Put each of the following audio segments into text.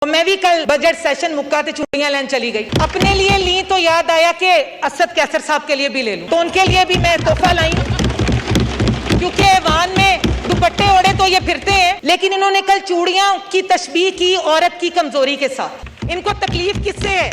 मैं भी कल बजट सेशन मुक्का थे चूड़ियां लेने चली गई, अपने लिए ली तो याद आया कि असद कैसर साहब के लिए भी ले लूं, तो उनके लिए भी मैं तोहफा लाई, क्योंकि ऐवान में दुपट्टे ओढ़े तो ये फिरते हैं, लेकिन इन्होंने कल चूड़ियां की तशबीह की औरत की कमजोरी के साथ। इनको तकलीफ किससे है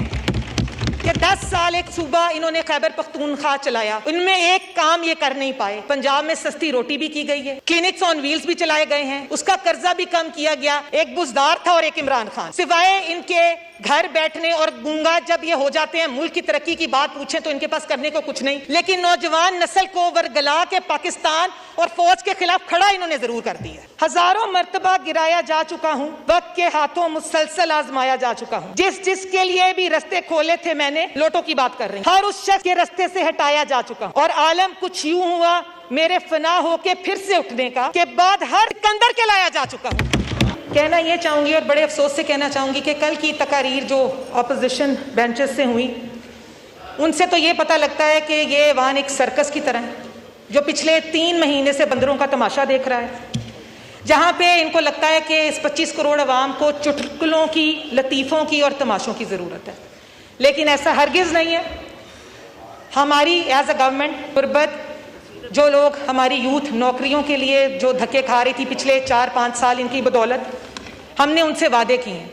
कि 10 साल एक सूबा इन्होंने खैबर पख्तूनख्वा चलाया, इनमें एक काम ये कर नहीं पाए। पंजाब में सस्ती रोटी भी की गई है, क्लिनिक्स ऑन व्हील्स भी चलाए गए हैं, उसका कर्जा भी कम किया गया। एक बुजदार था और एक इमरान खान, सिवाय इनके घर बैठने और गूंगा जब ये हो जाते हैं मुल्क की तरक्की की बात पूछें तो इनके पास करने को कुछ नहीं। लेकिन नौजवान नस्ल को वर्गला के पाकिस्तान और फौज के खिलाफ खड़ा इन्होंने जरूर कर दिया। हजारों मर्तबा गिराया जा चुका हूँ, वक्त के हाथों मुसलसल आजमाया जा चुका हूँ, जिसके लिए भी रस्ते खोले थे मैंने, लोटों की बात कर रही हूँ, हर उस शख्स के रस्ते से हटाया जा चुका हूँ। और आलम कुछ यूं हुआ मेरे फना होके फिर से उठने का, के बाद हर कंदर के लाया जा चुका हूँ। कहना ये चाहूंगी और बड़े अफसोस से कहना चाहूंगी कि कल की तकारीर जो अपोजिशन बेंचेस से हुई, उनसे तो ये पता लगता है कि ये वाहन एक सर्कस की तरह है, जो पिछले 3 महीने से बंदरों का तमाशा देख रहा है, जहां पे इनको लगता है कि इस 25 करोड़ अवाम को चुटकुलों की, लतीफ़ों की और तमाशों की ज़रूरत है। लेकिन ऐसा हरगिज़ नहीं है। हमारी एज अ गवर्नमेंट गुर्बत, जो लोग हमारी यूथ नौकरियों के लिए जो धक्के खा रही थी पिछले 4-5 साल, इनकी बदौलत हमने उनसे वादे किए हैं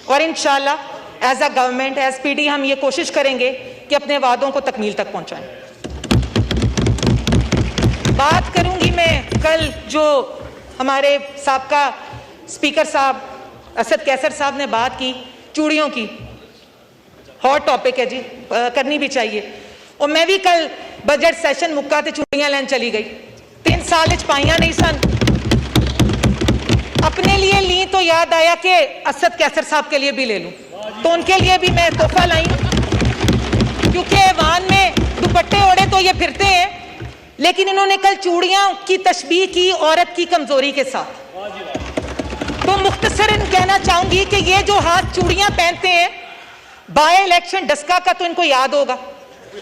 और इंशाल्लाह as a government, as PD हम ये कोशिश करेंगे कि अपने वादों को तकमील तक पहुंचाएं। बात करूंगी मैं कल जो हमारे साबका स्पीकर साहब असद कैसर साहब ने बात की चूड़ियों की, हॉट टॉपिक है जी, करनी भी चाहिए। और मैं भी कल बजट सेशन मुक्का ते चूड़ियां लेने चली गई, 3 साल पाइया नहीं सन, अपने लिए ली तो याद आया कि असद कैसर साहब के लिए भी ले लूं, तो उनके लिए भी मैं तोहफा लाई, क्योंकि ऐवान में दुपट्टे ओढ़े तो ये फिरते हैं, लेकिन इन्होंने कल चूड़ियां की तशबीह की औरत की कमजोरी के साथ। तो मुख्तसरन कहना चाहूंगी कि ये जो हाथ चूड़ियां पहनते हैं, बाय इलेक्शन डस्का का तो इनको याद होगा,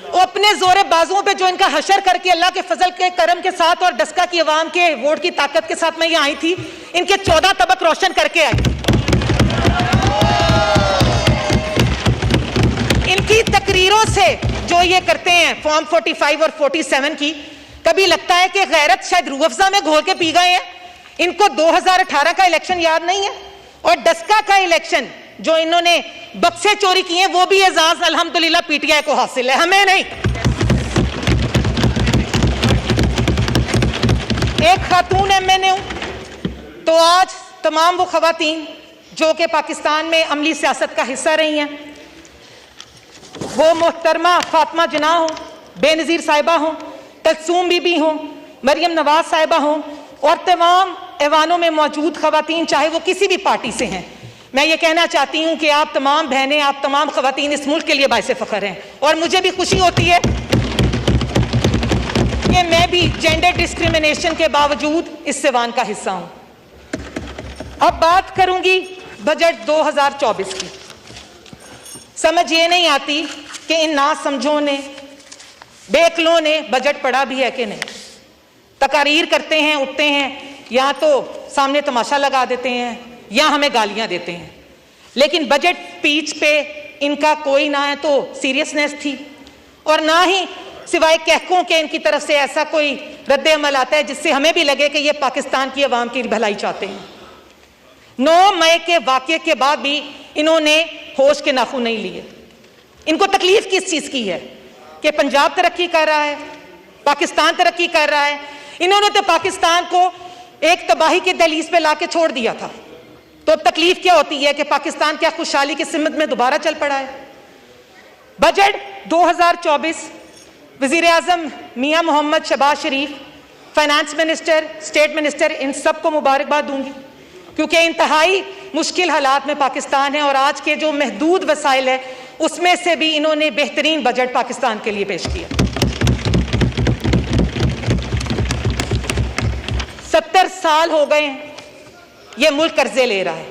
वो अपने जोरे बाजुओं पे जो इनका हशर करके अल्लाह के फजल के करम के साथ और डस्का की अवाम के वोट की ताकत के साथ मैं यहाँ आई थी, इनके 14 तबक रोशन करके आई। इनकी तकरीरों से जो ये करते हैं फॉर्म 45 और 47 की, कभी लगता है कि गैरत शायद रूह अफ़ज़ा में घोल के पी गए हैं। इनको 2018 का इलेक्शन याद नहीं है, और डस्का का इलेक्शन जो इन्होंने बक्से चोरी किए वो भी एजाज अल्हम्दुलिल्लाह पीटीआई को हासिल है, हमें नहीं। एक खातून एमएनए हूं, तो आज तमाम वो खवातीन जो कि पाकिस्तान में अमली सियासत का हिस्सा रही हैं, वो मोहतरमा फातिमा जिन्ना हो, बेनज़ीर साहिबा हो, तलसूम बीबी हो, मरियम नवाज साहिबा हो, और तमाम ऐवानों में मौजूद खवातीन चाहे वो किसी भी पार्टी से हैं, मैं ये कहना चाहती हूं कि आप तमाम बहनें, आप तमाम खवातीन इस मुल्क के लिए बाइसे फख्र हैं। और मुझे भी खुशी होती है कि मैं भी जेंडर डिस्क्रिमिनेशन के बावजूद इस सिवान का हिस्सा हूं। अब बात करूंगी बजट 2024 की। समझ ये नहीं आती कि इन ना समझों ने, बेअक्लों ने बजट पढ़ा भी है कि नहीं। तकारीर करते हैं, उठते हैं, या तो सामने तमाशा लगा देते हैं या हमें गालियां देते हैं, लेकिन बजट स्पीच पे इनका कोई ना है तो सीरियसनेस थी, और ना ही सिवाय कहकों के इनकी तरफ से ऐसा कोई रद्द अमल आता है जिससे हमें भी लगे कि ये पाकिस्तान की आवाम की भलाई चाहते हैं। 9 मई के वाक़े के बाद भी इन्होंने होश के नाखून नहीं लिए। इनको तकलीफ किस चीज़ की है कि पंजाब तरक्की कर रहा है, पाकिस्तान तरक्की कर रहा है। इन्होंने तो पाकिस्तान को एक तबाही के दहलीज पे ला के छोड़ दिया था, तो अब तकलीफ क्या होती है कि पाकिस्तान क्या खुशहाली की सिमत में दोबारा चल पड़ा है। बजट 2024 वजीर आजम मियां मोहम्मद शहबाज शरीफ, फाइनेंस मिनिस्टर, स्टेट मिनिस्टर, इन सबको मुबारकबाद दूंगी, क्योंकि इंतहाई मुश्किल हालात में पाकिस्तान है और आज के जो महदूद वसाइल है उसमें से भी इन्होंने बेहतरीन बजट पाकिस्तान के लिए पेश किया। 70 साल हो गए हैं ये मुल्क कर्जे ले रहा है,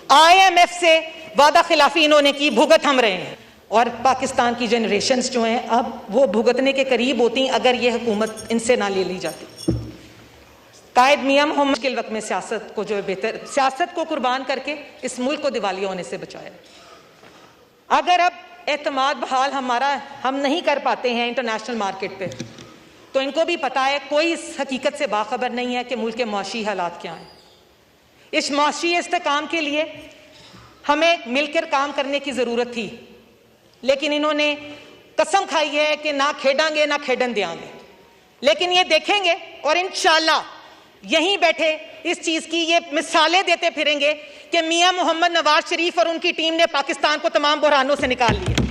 IMF से वादा खिलाफी इन्होंने की, भुगत हम रहे हैं, और पाकिस्तान की जनरेशन्स जो हैं अब वो भुगतने के करीब होती अगर ये हुकूमत इनसे ना ले ली जाती। कायद मियां मोहम्मद मुश्किल वक्त में सियासत को जो है बेहतर सियासत को कुर्बान करके इस मुल्क को दिवालिया होने से बचाया। अगर अब एतमाद बहाल हम नहीं कर पाते हैं इंटरनेशनल मार्केट पे, तो इनको भी पता है कोई इस हकीकत से बाखबर नहीं है कि मुल्क के माशी हालात क्या हैं। इस माशी इस्तेकाम के लिए हमें मिलकर काम करने की ज़रूरत थी, लेकिन इन्होंने कसम खाई है कि ना खेडांगे ना खेडन देंगे। लेकिन ये देखेंगे और इंशाअल्लाह यहीं बैठे इस चीज़ की ये मिसालें देते फिरेंगे कि मियां मोहम्मद नवाज शरीफ और उनकी टीम ने पाकिस्तान को तमाम बुहरानों से निकाल लिया।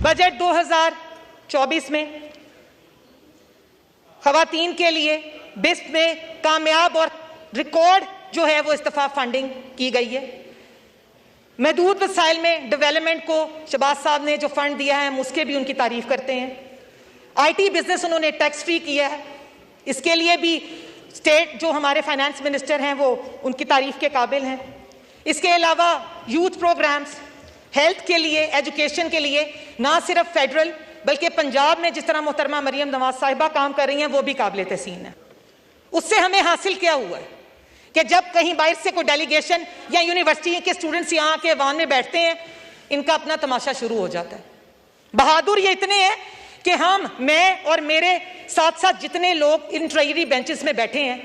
बजट 2024 में खवातीन के लिए बिस्प में कामयाब और रिकॉर्ड जो है वो इस्तफा फंडिंग की गई है। महदूद वसाइल में डेवलपमेंट को शहबाज साहब ने जो फंड दिया है हम उसके भी उनकी तारीफ करते हैं। आईटी बिजनेस उन्होंने टैक्स फ्री किया है, इसके लिए भी स्टेट जो हमारे फाइनेंस मिनिस्टर हैं वो उनकी तारीफ के काबिल हैं। इसके अलावा यूथ प्रोग्राम्स, हेल्थ के लिए, एजुकेशन के लिए ना सिर्फ फेडरल बल्कि पंजाब में जिस तरह मोहतरमा मरियम नवाज साहिबा काम कर रही हैं वो भी काबिल तहसीन है। उससे हमें हासिल क्या हुआ है कि जब कहीं बाहर से कोई डेलीगेशन या यूनिवर्सिटी के स्टूडेंट्स यहाँ आके वान में बैठते हैं, इनका अपना तमाशा शुरू हो जाता है। बहादुर ये इतने हैं कि मैं और मेरे साथ साथ जितने लोग इन ट्रेजरी बेंचेस में बैठे हैं,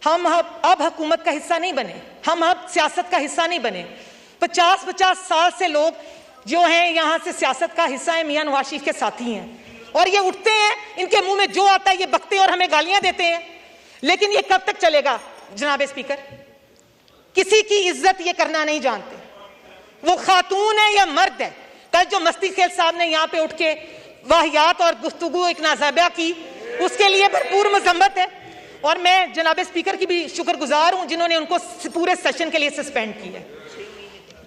हम अब हुकूमत का हिस्सा नहीं बने, हम अब सियासत का हिस्सा नहीं बने। 50-50 साल से लोग जो हैं यहाँ से सियासत का हिस्सा है, मियां नवाज शरीफ के साथी हैं, और ये उठते हैं, इनके मुंह में जो आता है ये बकते और हमें गालियां देते हैं। लेकिन ये कब तक चलेगा जनाब स्पीकर? किसी की इज्जत ये करना नहीं जानते, वो खातून है या मर्द है। कल जो मस्ती खेल साहब ने यहाँ पे उठ के वाहियात और गुफ्तगू एक नाज़ाबिया की, उसके लिए भरपूर मजम्मत है, और मैं जनाब स्पीकर की भी शुक्रगुजार हूं जिन्होंने उनको पूरे सेशन के लिए सस्पेंड किया।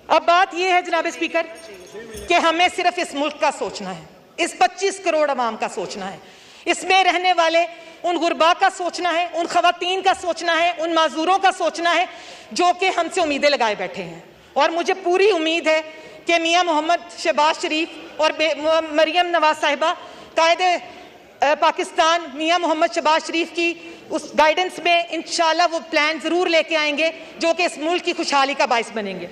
अब बात यह है जनाब स्पीकर कि हमें सिर्फ इस मुल्क का सोचना है, इस 25 करोड़ अवाम का सोचना है, इसमें रहने वाले उन गुरबा का सोचना है, उन खवातीन का सोचना है, उन माजूरों का सोचना है जो कि हमसे उम्मीदें लगाए बैठे हैं। और मुझे पूरी उम्मीद है कि मियां मोहम्मद शहबाज शरीफ और मरियम नवाज साहिबा कायदे पाकिस्तान मियां मोहम्मद शहबाज शरीफ की उस गाइडेंस में इंशाल्लाह वो प्लान जरूर लेके आएंगे जो कि इस मुल्क की खुशहाली का बाइस बनेंगे।